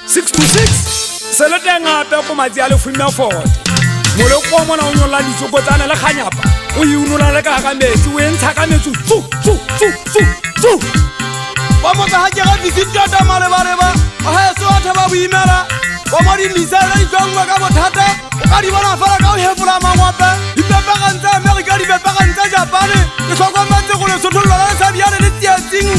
6 to 6 selete ngata QOMATSI ya LEFU mafort mole kwa mona o nyolla ditsokotsana le khanyapa o iunola le ka ga metsi o entsha ka metsi tsu ba mo tsa ha ke ga visit tota maleba ha se wa thaba boimela ba mo di misala di tswangwa ka bothata o ka di bona fela ka o hefula mangwape di pepagantsa America di pepagantsa Japan ke tlhokometse go le sothollo la sa biane le tsietsing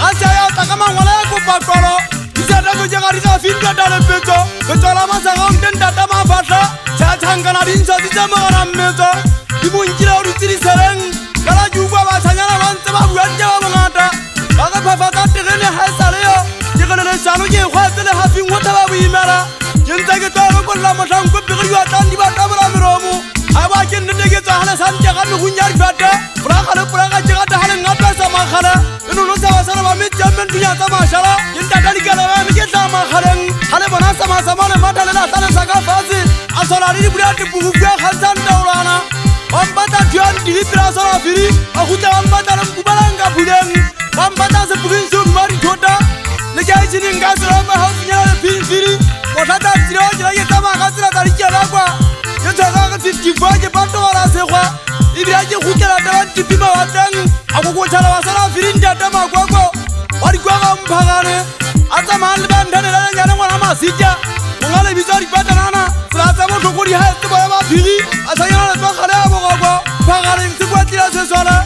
a sa ya ta ka mangwala ya go patlolo di sa tla go jega di sa fit tota le petso ke tsola masaga o ntenta ta mafatla sa thangana di ntse di tsamagana mmetso di bontjile o di tsidiseleng kala juba ba tshanyana ba ntse ba bua tse ba bongata ba ga phafata terene ha sale yo ke gele le jalo ke khwatse le hafing o thaba boimela ke ntse ke tlo go la mohlang go pege yo tlang di ba tabula meromo a ba ke nnete ke tsa hale sante ga me gunya di fata pura ga ke ga ta hale ngata sa magala e no sa ba ba me jamen dunya tsa mashala ke ntata di kala ba me ke tla magaleng hale bona sa le mata le la tla sa ka fase a sola di bula di bugu ga khansan taulana Bambata tuan di terasa firi, aku tak bambata dalam kubalang kabudeng. Bambata sebutin sum mari kota, lejai sini enggak selama hausnya firi. Kota tak tidak lagi sama kasih dari jalan apa. Yang jaga ke sini aja bantu orang sewa. Ibu aja hujan ada di timah wadang. Aku kau cara masalah firi jada mak aku. Hari gua kampangane, asal mahal bandar dan jangan orang masihja. Mengalir bisa di badan anak. Selasa mau dokori hai tu boleh mafiri. Asalnya ada tu khala abo abo. Pangalim tu buat tidak sesuatu.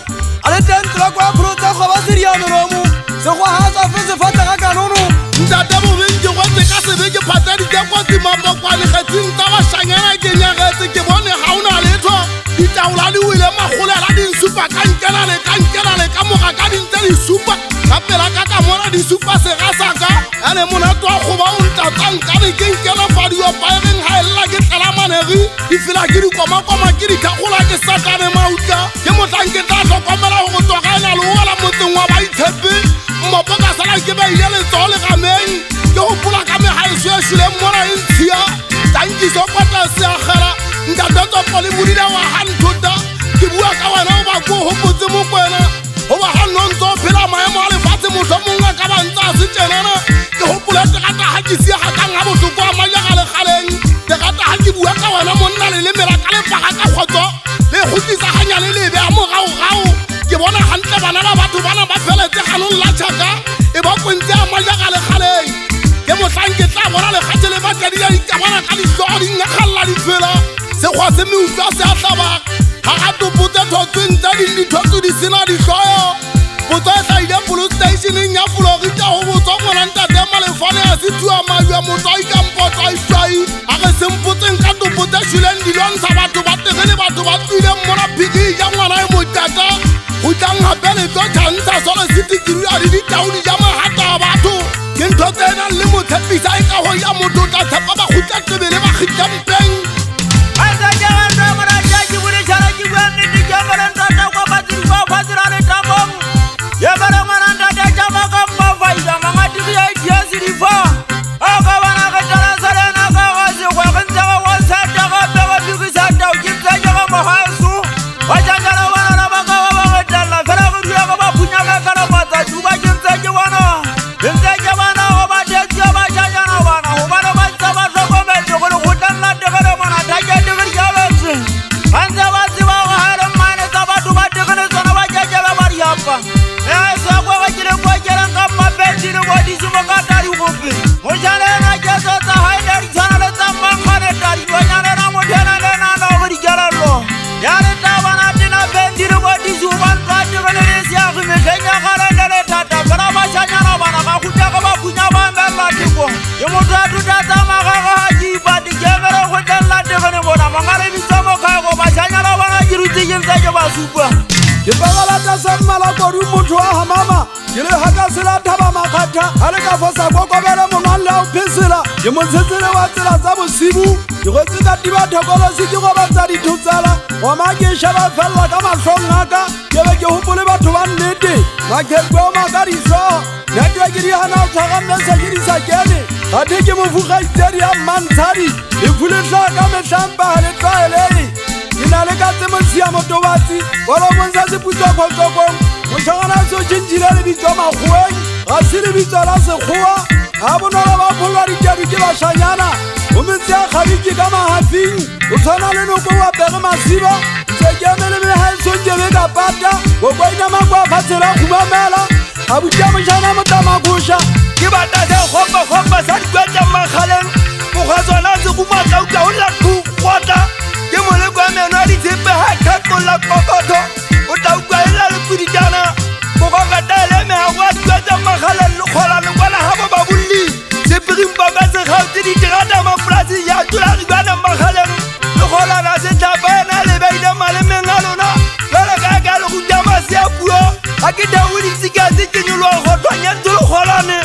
Ada dan terlalu pro tak khabar serius noromu. Sekolah hasa fese fatah kanonu. Ndata mo benje wa te ka se beke patadi ke kwa ti mama kwa le khatsing ta wa shanyana ke nya ga se ke bone ha una letho di taula di wile ma khole la di supa kankana le ka mo ga ka di ntse di supa ka pela ka mona di supa se ga saka ane mona to go ba un ta tsanka le ke nkela fadi yo pa reng ha ella ke tala manegi di fela ke di koma ke di ka gola ke satane mautla ke mo tlanke ta go komela go to ga ina lo wala motseng wa ba itshepe mo boka sala ke ba ile le tsole ga ke hopola ka me ha e sweshile mona e ntshia tanki so kwata se agala nda dotso pole modila wa hanthota ke bua ka wena o ba go hopotse mo kwena ho ba hanonzo phela maemo a lefatshe motho monga ka ba ntsa se tjenana ke hopola te gata ha ke sia ga tanga botloko a manya ga le galeng te gata ha ke bua ka wena monna le mela ka le paga ka khotso le khutisa hanya le lebe a mo gao ke bona hantle bana ba batho bana ba feletse ganong la tshaka e ba kwentse a manya ga le galeng ke mohlang ke tla bona le khatsele ba tla di ka bona ka dihlooho di ngakgalla di fela se khwa se me utlwa se a hlaba ha ga topotse thotswentsa di thotso di sena dihlooho botso e tla ile police stationeng ya Florida ho botswa ngwana ntate malefane a se tua majwa motho a ikampotsa a ishwai a re se mpotseng ka topotse shileng di lwantsha batho ba tegele batho ba tswileng mona phiki ya ngwana e motata go tlang gape le tlo tšhantsha sole setikiri a di ditaudi ja mahata a batho ke ntho tse nang le motshepisa e ka go ya motho o tla tshepa ba kgutla tebele ba kgitlampeng ke pagala ta sa mmala kodu motho a hamama ke le haka sela thaba makhatha a le ka fosa kokobele monale a o phesela ke montsetsele wa tsela tsa bosibu ke go tse ka diba thokolo se ke go batsa dithutsala wa ma ke shaba fella ka mahlong aka ke be ke hopole batho ba nnete makhetlo ma ka diso netwa ke di hana tshaka mesa ke di sa kene ga te ke mofuga itsedi ya mantshadi le fuletla ka metlampa le tsaelele ina le ka tse monsia motobatsi wala monsa se putwa khotsokong moshagana so tšintšhile le bitso makgoeng ga se le bitso la sekgowa ga bonolo ba ba ditedu ke bašanyana o metse a kgadike ka mahafing o tshwana le noko o apere masiba se ke eme le mehaesong kebe ka pata o kwainamakwa fatshela khumamela a butia mošana motamakosha ke bata se kgopa sa dikwetsa makgaleng bogwatswana se kumatlauka o la kukwata ke moleko ya meno a ditshepe ha khakola kokotho o tla utlwaela le kuditana bogwakataele mehago a dikwetsa makgaleng le kgola le kwana ga bo ba bolli sepirimpa ka sekgautse diterata mapolasing ya tolagibana makgaleng le kgolana se tlhapa ena le beile malemeng a lona jale ka ka le go tamase ya puo a ke thaoditsikatse ke nyoloa go tlhwanyentse le kgolane